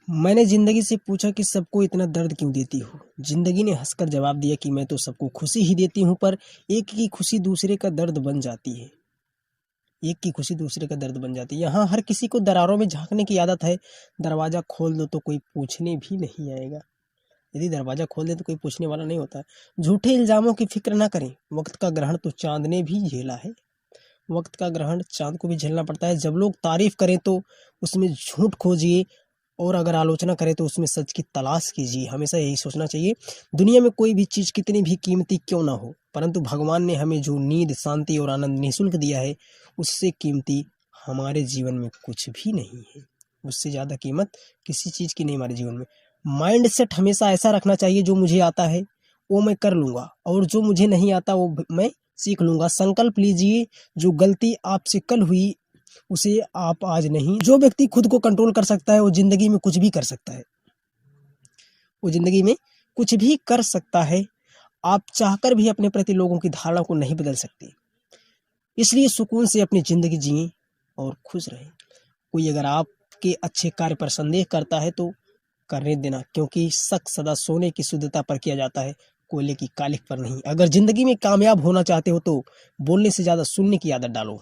मैंने जिंदगी से पूछा कि सबको इतना दर्द क्यों देती हो। जिंदगी ने हंसकर जवाब दिया कि मैं तो सबको खुशी ही देती हूँ, पर एक की खुशी दूसरे का दर्द बन जाती है। एक की खुशी दूसरे का दर्द बन जाती है। यहाँ हर किसी को दरारों में झांकने की आदत है। दरवाजा खोल दो तो कोई पूछने भी नहीं आएगा। यदि दरवाजा खोल दे तो कोई पूछने वाला नहीं होता। झूठे इल्जामों की फिक्र ना करें। वक्त का ग्रहण तो चांद ने भी झेला है। वक्त का ग्रहण चांद को भी झेलना पड़ता है। जब लोग तारीफ करें तो उसमें झूठ खोजिए, और अगर आलोचना करें तो उसमें सच की तलाश कीजिए। हमेशा यही सोचना चाहिए। दुनिया में कोई भी चीज़ कितनी भी कीमती क्यों ना हो, परंतु भगवान ने हमें जो नींद, शांति और आनंद निःशुल्क दिया है, उससे कीमती हमारे जीवन में कुछ भी नहीं है। उससे ज़्यादा कीमत किसी चीज़ की नहीं हमारे जीवन में। माइंड सेट हमेशा ऐसा रखना चाहिए, जो मुझे आता है वो मैं कर लूँगा, और जो मुझे नहीं आता वो मैं सीख लूँगा। संकल्प लीजिए, जो गलती आपसे कल हुई उसे आप आज नहीं। जो व्यक्ति खुद को कंट्रोल कर सकता है वो जिंदगी में कुछ भी कर सकता है। वो जिंदगी में कुछ भी कर सकता है। आप चाहकर भी अपने प्रति लोगों की धारणा को नहीं बदल सकते। इसलिए सुकून से अपनी जिंदगी जिए और खुश रहें। कोई अगर आपके अच्छे कार्य पर संदेह करता है तो करने देना, क्योंकि शक सदा सोने की शुद्धता पर किया जाता है, कोयले की कालिख पर नहीं। अगर जिंदगी में कामयाब होना चाहते हो तो बोलने से ज्यादा सुनने की आदत डालो।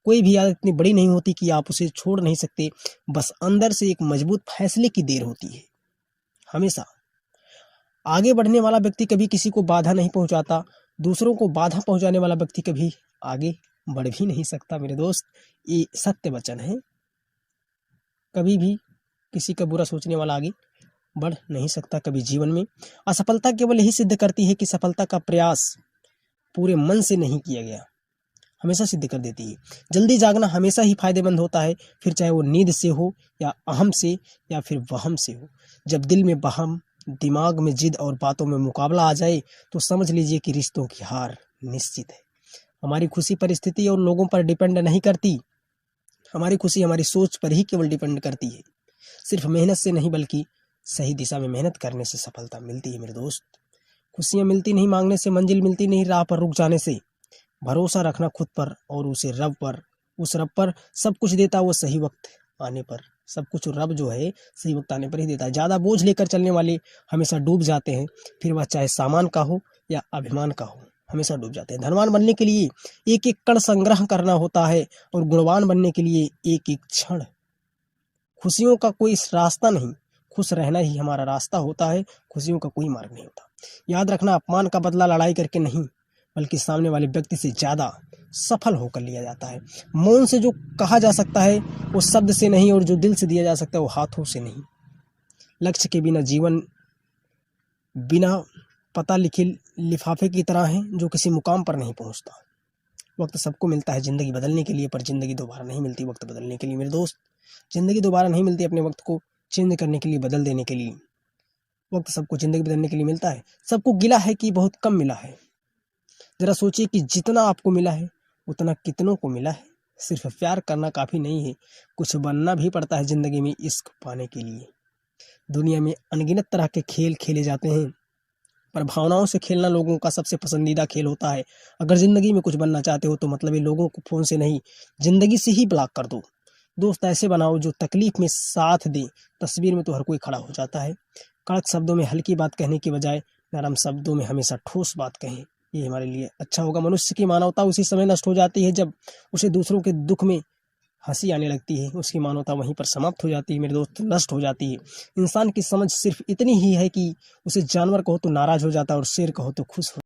कोई भी आदत इतनी बड़ी नहीं होती कि आप उसे छोड़ नहीं सकते। बस अंदर से एक मजबूत फैसले की देर होती है। हमेशा आगे बढ़ने वाला व्यक्ति कभी किसी को बाधा नहीं पहुंचाता। दूसरों को बाधा पहुंचाने वाला व्यक्ति कभी आगे बढ़ भी नहीं सकता। मेरे दोस्त, ये सत्य वचन है। कभी भी किसी का बुरा सोचने वाला आगे बढ़ नहीं सकता कभी जीवन में। असफलता केवल यही सिद्ध करती है कि सफलता का प्रयास पूरे मन से नहीं किया गया। हमेशा सिद्ध कर देती है। जल्दी जागना हमेशा ही फायदेमंद होता है, फिर चाहे वो नींद से हो या अहम से या फिर वहम से हो। जब दिल में वहम, दिमाग में जिद और बातों में मुकाबला आ जाए तो समझ लीजिए कि रिश्तों की हार निश्चित है। हमारी खुशी परिस्थिति और लोगों पर डिपेंड नहीं करती। हमारी खुशी हमारी सोच पर ही केवल डिपेंड करती है। सिर्फ मेहनत से नहीं, बल्कि सही दिशा में मेहनत करने से सफलता मिलती है। मेरे दोस्त, खुशियाँ मिलती नहीं मांगने से, मंजिल मिलती नहीं राह पर रुक जाने से। भरोसा रखना खुद पर और उसे रब पर। उस रब पर सब कुछ देता वो सही वक्त आने पर। सब कुछ रब जो है सही वक्त आने पर ही देता है। ज़्यादा बोझ लेकर चलने वाले हमेशा डूब जाते हैं, फिर वह चाहे सामान का हो या अभिमान का हो, हमेशा डूब जाते हैं। धनवान बनने के लिए एक एक कण संग्रह करना होता है, और गुणवान बनने के लिए एक एक क्षण। खुशियों का कोई रास्ता नहीं, खुश रहना ही हमारा रास्ता होता है। खुशियों का कोई मार्ग नहीं होता। याद रखना, अपमान का बदला लड़ाई करके नहीं, बल्कि सामने वाले व्यक्ति से ज़्यादा सफल होकर लिया जाता है। मौन से जो कहा जा सकता है वो शब्द से नहीं, और जो दिल से दिया जा सकता है वो हाथों से नहीं। लक्ष्य के बिना जीवन बिना पता लिखे लिफाफे की तरह है, जो किसी मुकाम पर नहीं पहुंचता। वक्त सबको मिलता है ज़िंदगी बदलने के लिए, पर ज़िंदगी दोबारा नहीं मिलती वक्त बदलने के लिए। मेरे दोस्त, ज़िंदगी दोबारा नहीं मिलती अपने वक्त को चेंज करने के लिए, बदल देने के लिए। वक्त सबको ज़िंदगी बदलने के लिए मिलता है। सबको गिला है कि बहुत कम मिला है। जरा सोचिए कि जितना आपको मिला है उतना कितनों को मिला है। सिर्फ प्यार करना काफ़ी नहीं है, कुछ बनना भी पड़ता है ज़िंदगी में इश्क पाने के लिए। दुनिया में अनगिनत तरह के खेल खेले जाते हैं, पर भावनाओं से खेलना लोगों का सबसे पसंदीदा खेल होता है। अगर ज़िंदगी में कुछ बनना चाहते हो तो मतलब ये लोगों को फ़ोन से नहीं, ज़िंदगी से ही ब्लॉक कर दो। दोस्त ऐसे बनाओ जो तकलीफ में साथ दें। तस्वीर में तो हर कोई खड़ा हो जाता है। कड़क शब्दों में हल्की बात कहने की बजाय नरम शब्दों में हमेशा ठोस बात कहें, ये हमारे लिए अच्छा होगा। मनुष्य की मानवता उसी समय नष्ट हो जाती है जब उसे दूसरों के दुख में हंसी आने लगती है। उसकी मानवता वहीं पर समाप्त हो जाती है मेरे दोस्त, नष्ट हो जाती है। इंसान की समझ सिर्फ इतनी ही है कि उसे जानवर कहो तो नाराज हो जाता है और शेर कहो तो खुश हो